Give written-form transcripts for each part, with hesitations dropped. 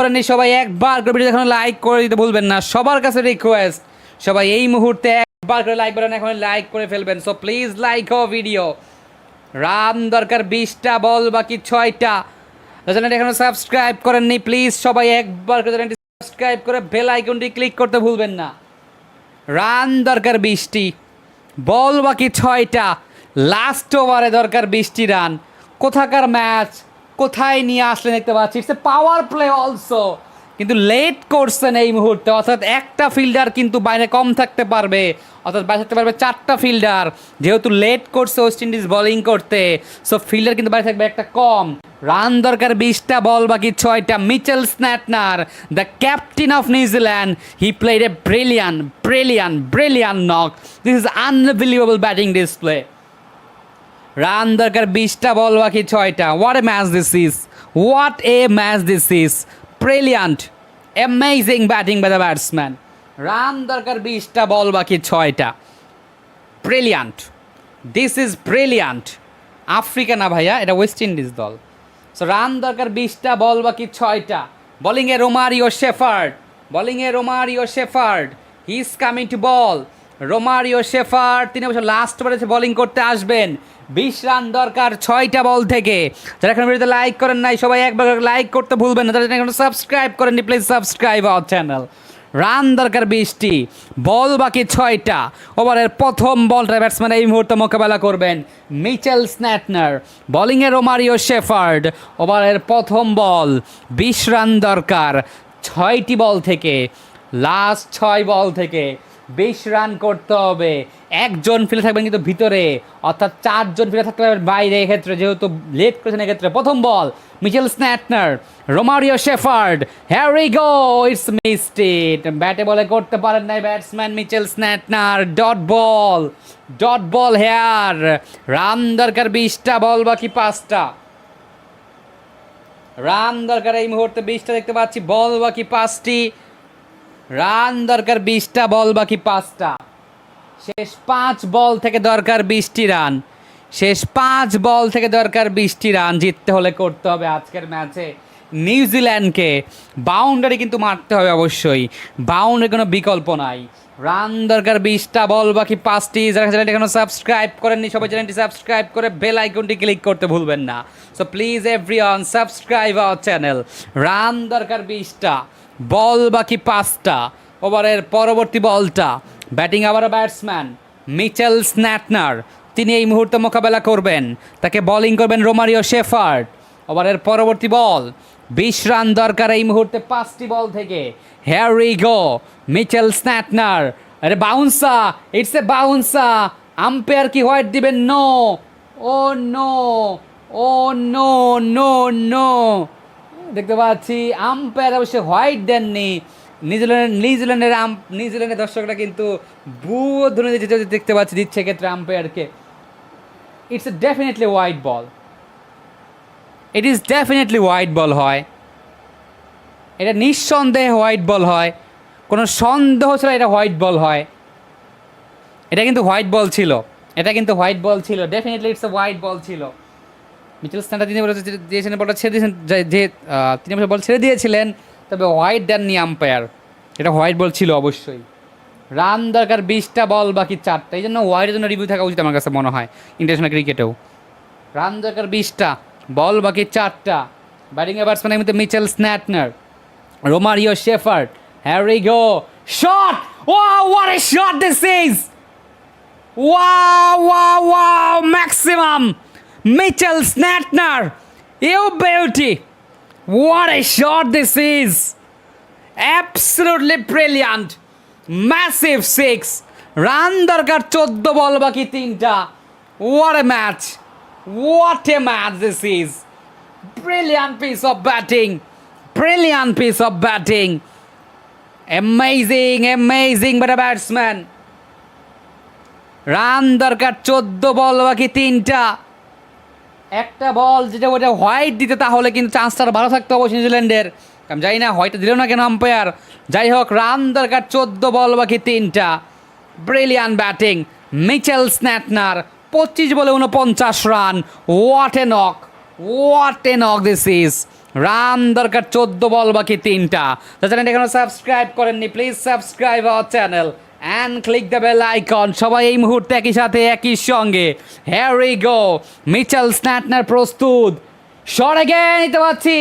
সবাই একবার করে ভিডিও এখন লাইক করে দিতে ভুলবেন না। সবার কাছে রিকোয়েস্ট, সবাই এই মুহূর্তে একবার করে লাইক বাটন এখন লাইক করে ফেলবেন। সো প্লিজ লাইক ও ভিডিও। রান দরকার 20টা, বল বাকি 6টা। চ্যানেলটি এখনো সাবস্ক্রাইব করেননি, প্লিজ সবাই একবার করে চ্যানেলটি সাবস্ক্রাইব করে বেল আইকনটি ক্লিক করতে ভুলবেন না। রান দরকার 20টি, বল বাকি 6টা। লাস্ট ওভারে দরকার 20টি রান। কোথাকার ম্যাচ, কোথায় নিয়ে আসলেন দেখতে পাচ্ছি। It's a power play also, কিন্তু লেট করছেন এই মুহূর্তে। অর্থাৎ একটা ফিল্ডার কিন্তু বাইরে কম থাকতে পারবে, অর্থাৎ বাইরে থাকতে পারবে 4টা ফিল্ডার। যেহেতু লেট করছে ওয়েস্ট ইন্ডিজ বোলিং করতে, সো ফিল্ডার কিন্তু বাইরে থাকবে একটা কম। রান দরকার 20টা, বল বাকি 6টা। Mitchell স্ন্যাটনার, the captain of New Zealand, he played a brilliant knock. This is unbelievable batting display. Run দরকার 20টা, বল বাকি 6টা। What a match this is. Brilliant, amazing batting by the batsman. Run দরকার 20টা, বল বাকি 6টা। Brilliant, this is brilliant. Africa না ভাইয়া, এটা ওয়েস্ট ইন্ডিজ দল। সো রান দরকার 20টা, বল বাকি 6টা। বোলিংয়ে Romario shepherd, he is coming to ball. Romario shepherd তিনি অবশ্য লাস্ট ওভারে বোলিং করতে আসবেন। 20 রান দরকার 6টা বল থেকে। যারা এখন ভিডিওতে লাইক করেন নাই, সবাই একবার লাইক করতে ভুলবেন না। যারা এখন সাবস্ক্রাইব করেননি, please subscribe our channel. Run দরকার 20টি, বল বাকি 6টা। ওভারের প্রথম বলটা ব্যাটসম্যান এই মুহূর্তে মোকাবেলা করবেন মিচেল স্ন্যাটনার। বোলিংয়ে রোমারিও শেফার্ড। ওভারের প্রথম বল, 20 রান দরকার 6টি বল থেকে। লাস্ট 6 বল থেকে 20 রান করতে হবে। একজন ফিল্ডার থাকবেন কিন্তু ভিতরে, অর্থাৎ 4জন ফিল্ডার থাকতে পারবেন বাইরে। এক্ষেত্রে যেহেতু লেট করেছেন, এক্ষেত্রে প্রথম ball, Mitchell Santner, Romario Shepherd. Here we go, it's missed it. ব্যাটে বলে করতে পারেন নাই batsman Mitchell Santner. Dot ball here. Run দরকার 20টা, বল বাকি 5টা। রান দরকার এই মুহূর্তে 20টা দেখতে পাচ্ছি, বল বাকি 5টি। রান দরকার 20টা, বল বাকি 5টা। শেষ 5 বল থেকে দরকার 20টি রান। জিততে হলে করতে হবে আজকের ম্যাচে নিউজিল্যান্ডকে বাউন্ডারি কিন্তু মারতে হবে অবশ্যই। বাউন্ডারি কোনো বিকল্প নাই। রান দরকার 20টা, বল বাকি 5টি। যারা চ্যানেলটি এখনো সাবস্ক্রাইব করেননি, সবাই চ্যানেলটি সাবস্ক্রাইব করে বেল আইকনটি ক্লিক করতে ভুলবেন না। So please everyone subscribe our channel. Run দরকার 20টা, বল বাকি 5টা। ওভারের পরবর্তী বলটা, ব্যাটিং আবার ব্যাটসম্যান মিচেল স্ন্যাটনার। তিনি এই মুহূর্তে মোকাবেলা করবেন, তাকে বোলিং করবেন রোমারিও শেফার্ড। ওভারের পরবর্তী বল, 20 রান দরকার এই মুহূর্তে 5টি বল থেকে। Here we go, Mitchell Santner. আরে bouncer, it's a bouncer. Umpire কি হোয়াইট দিবেন? No, oh no, oh no no no. দেখতে পাচ্ছি আম্পায়ার অবশ্যই হোয়াইট দেননি। নিউজিল্যান্ডের দর্শকরা কিন্তু বুয়ো ধ্বনি দেখতে পাচ্ছি দিচ্ছে ক্ষেত্রে আম্পায়ারকে। It's a definitely wide ball. It is definitely wide ball হয়, এটা নিঃসন্দেহে হোয়াইট বল হয়। কোনো সন্দেহ ছাড়া এটা হোয়াইট বল হয়। এটা কিন্তু হোয়াইট বল ছিল। Definitely it's a white ball ছিল। মিচেল স্ন্যাটনার তিনি দিয়েছেন, বলটা ছেড়ে দিয়েছেন, যে তিনি বল ছেড়ে দিয়েছিলেন, তবে হোয়াইট দেননি আম্পায়ার। এটা হোয়াইট বল ছিল অবশ্যই। রান দরকার 20টা, বল বাকি 4টা। এই জন্য হোয়াইটের জন্য রিভিউ থাকা উচিত আমার কাছে মনে হয় ইন্টারন্যাশনাল ক্রিকেটেও। রান দরকার 20টা, বল বাকি 4টা। ব্যাটিংয়ে ব্যাটসম্যান এর মধ্যে Mitchell Santner, Romario Shepherd. Here we go, shot! Wow, what a shot this is! Wow, maximum Mitchell Santner, you beauty! What a shot this is! Absolutely brilliant! Massive 6! Run দরকার 14, ball বাকি 3টা। What a match! This is! Brilliant piece of batting! Amazing by the batsman! Run দরকার 14, ball বাকি 3টা। একটা বল যেটা ওটা white দিতে, তাহলে কিন্তু চান্সটা ভালো থাকতো অবশ্যই নিউজিল্যান্ডের। আমি জানি না হোয়াইটটা দিল না কেন আম্পায়ার। যাই হোক, রান দরকার 14, বল বাকি 3টা। ব্রিলিয়ান্ট ব্যাটিং মিচেল স্ন্যাটনার, 25 বলে 49 রান। What a knock this is! Run দরকার 14 বল বাকি 3টা। তাছাড়া এখনো সাবস্ক্রাইব করেননি, please subscribe our channel and click the bell icon. সবাই এই মুহূর্তে একই সাথে একই সঙ্গে here we go. Mitchell Santner প্রস্তুত, শট अगेन নিতে পারছি।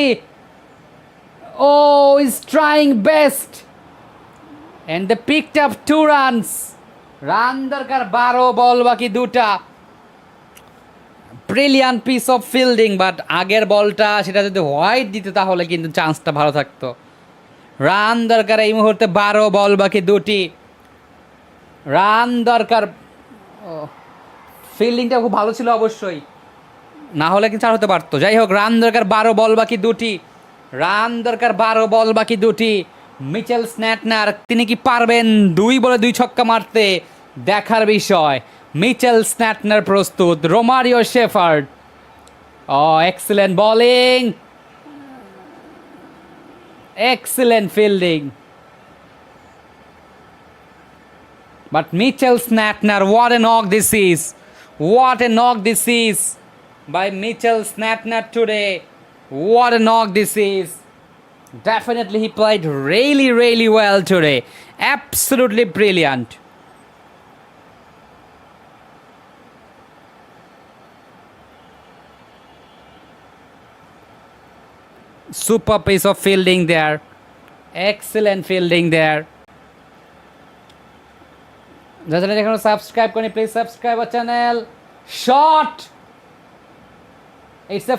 ও is trying best and they picked up 2 runs. Run দরকার 12 বল বাকি 2টা। Brilliant piece of fielding, but আগের বলটা সেটা যদি হোয়াইট দিত তাহলে কিন্তু চান্সটা ভালো থাকতো। রান দরকার এই মুহূর্তে 12 বল বাকি 2টি। রান দরকার, ফিল্ডিংটা খুব ভালো ছিল অবশ্যই, না হলে কিন্তু 4 হতে পারতো। যাই হোক, রান দরকার 12 বল বাকি 2টি। রান দরকার 12 বল বাকি 2টি। মিচেল স্ন্যাটনার তিনি কি পারবেন 2 বলে 2 ছক্কা মারতে, দেখার বিষয়। মিচেল স্ন্যাটনার প্রস্তুত, Romario shepherd. Excellent bowling, excellent fielding, but Mitchell Snatner, what a knock this is, what a knock this is by Mitchell Snatner today, what a knock this is. Definitely he played really well today, absolutely brilliant. Super piece of fielding there, excellent fielding there. যারা এখনো subscribe করেনি, please subscribe our channel. Shot, it's a